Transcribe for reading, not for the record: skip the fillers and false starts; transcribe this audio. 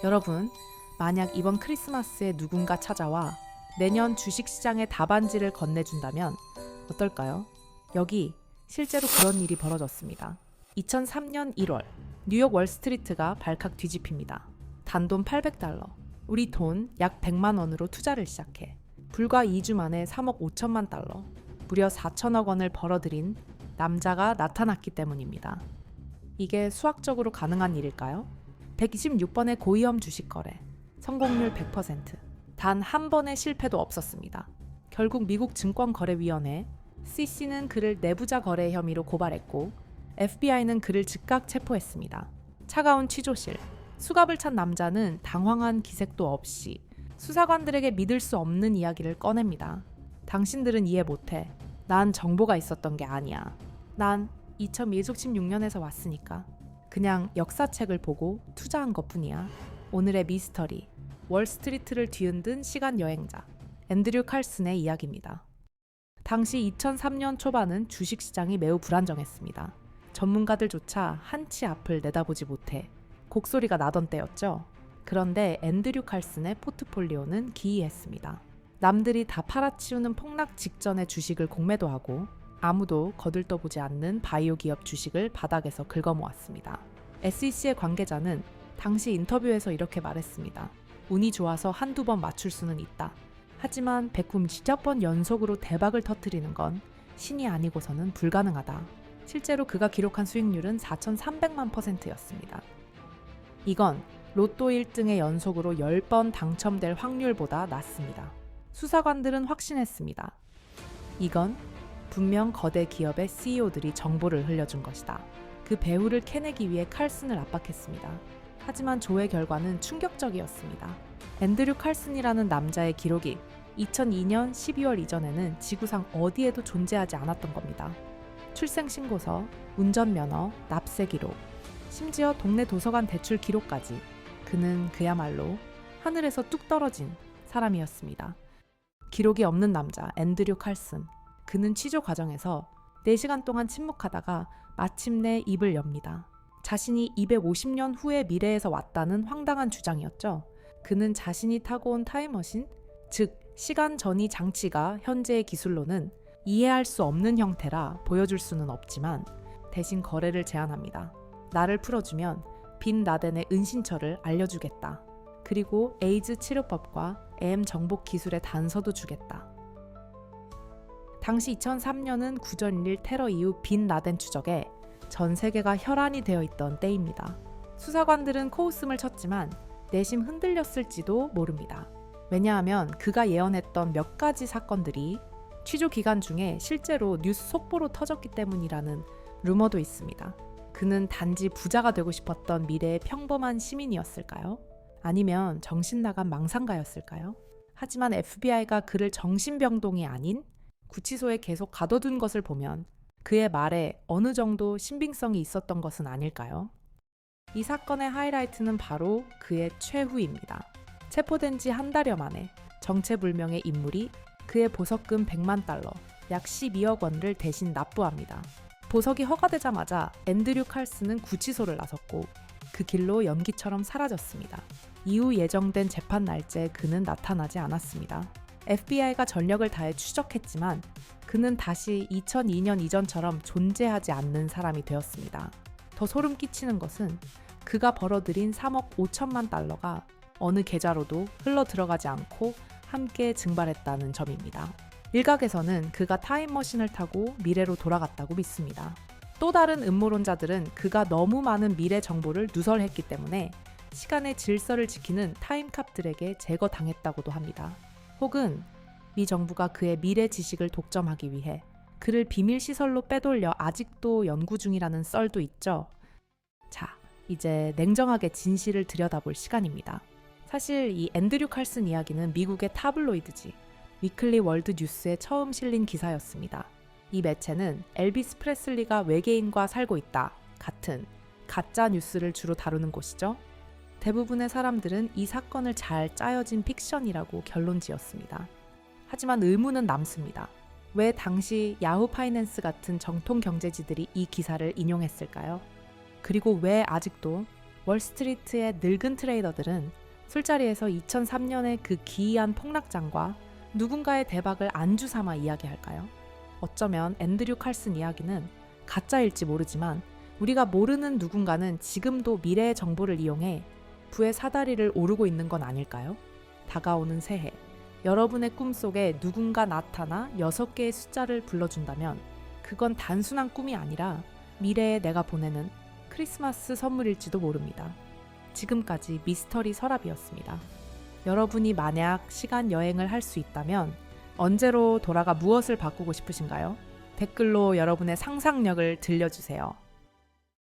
여러분, 만약 이번 크리스마스에 누군가 찾아와 내년 주식시장의 답안지를 건네준다면 어떨까요? 여기 실제로 그런 일이 벌어졌습니다. 2003년 1월 뉴욕 월스트리트가 발칵 뒤집힙니다. 단돈 $800, 우리 돈 약 100만 원으로 투자를 시작해 불과 2주 만에 3억 5천만 달러, 무려 4천억 원을 벌어들인 남자가 나타났기 때문입니다. 이게 수학적으로 가능한 일일까요? 126번의 고위험 주식 거래, 성공률 100%, 단 한 번의 실패도 없었습니다. 결국 미국 증권거래위원회 SEC는 그를 내부자 거래 혐의로 고발했고 FBI는 그를 즉각 체포했습니다. 차가운 취조실, 수갑을 찬 남자는 당황한 기색도 없이 수사관들에게 믿을 수 없는 이야기를 꺼냅니다. 당신들은 이해 못해. 난 정보가 있었던 게 아니야. 난 2016년에서 왔으니까. 그냥 역사책을 보고 투자한 것뿐이야. 오늘의 미스터리, 월스트리트를 뒤흔든 시간 여행자, 앤드류 칼슨의 이야기입니다. 당시 2003년 초반은 주식시장이 매우 불안정했습니다. 전문가들조차 한치 앞을 내다보지 못해 곡소리가 나던 때였죠. 그런데 앤드류 칼슨의 포트폴리오는 기이했습니다. 남들이 다 팔아치우는 폭락 직전의 주식을 공매도하고 아무도 거들떠보지 않는 바이오 기업 주식을 바닥에서 긁어모았습니다. SEC의 관계자는 당시 인터뷰에서 이렇게 말했습니다. 운이 좋아서 한두 번 맞출 수는 있다. 하지만 196번 연속으로 대박을 터뜨리는 건 신이 아니고서는 불가능하다. 실제로 그가 기록한 수익률은 4,300만 %였습니다. 이건 로또 1등의 연속으로 10번 당첨될 확률보다 낮습니다. 수사관들은 확신했습니다. 이건 분명 거대 기업의 CEO들이 정보를 흘려준 것이다. 그 배후를 캐내기 위해 칼슨을 압박했습니다. 하지만 조회 결과는 충격적이었습니다. 앤드류 칼슨이라는 남자의 기록이 2002년 12월 이전에는 지구상 어디에도 존재하지 않았던 겁니다. 출생신고서, 운전면허, 납세 기록, 심지어 동네 도서관 대출 기록까지 그는 그야말로 하늘에서 뚝 떨어진 사람이었습니다. 기록이 없는 남자 앤드류 칼슨. 그는 취조 과정에서 4시간 동안 침묵하다가 마침내 입을 엽니다. 자신이 250년 후의 미래에서 왔다는 황당한 주장이었죠. 그는 자신이 타고 온 타임머신, 즉 시간 전이 장치가 현재의 기술로는 이해할 수 없는 형태라 보여줄 수는 없지만 대신 거래를 제안합니다. 나를 풀어주면 빈 라덴의 은신처를 알려주겠다. 그리고 에이즈 치료법과 AM 정복 기술의 단서도 주겠다. 당시 2003년은 9전 1일 테러 이후 빈 라덴 추적에 전 세계가 혈안이 되어 있던 때입니다. 수사관들은 코웃음을 쳤지만 내심 흔들렸을지도 모릅니다. 왜냐하면 그가 예언했던 몇 가지 사건들이 취조 기간 중에 실제로 뉴스 속보로 터졌기 때문이라는 루머도 있습니다. 그는 단지 부자가 되고 싶었던 미래의 평범한 시민이었을까요? 아니면 정신 나간 망상가였을까요? 하지만 FBI가 그를 정신병동이 아닌 구치소에 계속 가둬둔 것을 보면 그의 말에 어느 정도 신빙성이 있었던 것은 아닐까요? 이 사건의 하이라이트는 바로 그의 최후입니다. 체포된 지 한 달여 만에 정체불명의 인물이 그의 보석금 100만 달러, 약 12억 원을 대신 납부합니다. 보석이 허가되자마자 앤드류 칼슨은 구치소를 나섰고 그 길로 연기처럼 사라졌습니다. 이후 예정된 재판 날짜에 그는 나타나지 않았습니다. FBI가 전력을 다해 추적했지만 그는 다시 2002년 이전처럼 존재하지 않는 사람이 되었습니다. 더 소름 끼치는 것은 그가 벌어들인 3억 5천만 달러가 어느 계좌로도 흘러 들어가지 않고 함께 증발했다는 점입니다. 일각에서는 그가 타임머신을 타고 미래로 돌아갔다고 믿습니다. 또 다른 음모론자들은 그가 너무 많은 미래 정보를 누설했기 때문에 시간의 질서를 지키는 타임캅들에게 제거당했다고도 합니다. 혹은 미 정부가 그의 미래 지식을 독점하기 위해 그를 비밀시설로 빼돌려 아직도 연구 중이라는 썰도 있죠. 자, 이제 냉정하게 진실을 들여다볼 시간입니다. 사실 이 앤드류 칼슨 이야기는 미국의 타블로이드지 위클리 월드 뉴스에 처음 실린 기사였습니다. 이 매체는 엘비스 프레슬리가 외계인과 살고 있다 같은 가짜 뉴스를 주로 다루는 곳이죠. 대부분의 사람들은 이 사건을 잘 짜여진 픽션이라고 결론 지었습니다. 하지만 의문은 남습니다. 왜 당시 야후 파이낸스 같은 정통 경제지들이 이 기사를 인용했을까요? 그리고 왜 아직도 월스트리트의 늙은 트레이더들은 술자리에서 2003년의 그 기이한 폭락장과 누군가의 대박을 안주 삼아 이야기할까요? 어쩌면 앤드류 칼슨 이야기는 가짜일지 모르지만 우리가 모르는 누군가는 지금도 미래의 정보를 이용해 부의 사다리를 오르고 있는 건 아닐까요? 다가오는 새해, 여러분의 꿈속에 누군가 나타나 6개의 숫자를 불러준다면 그건 단순한 꿈이 아니라 미래에 내가 보내는 크리스마스 선물일지도 모릅니다. 지금까지 미스터리 서랍이었습니다. 여러분이 만약 시간 여행을 할 수 있다면 언제로 돌아가 무엇을 바꾸고 싶으신가요? 댓글로 여러분의 상상력을 들려주세요.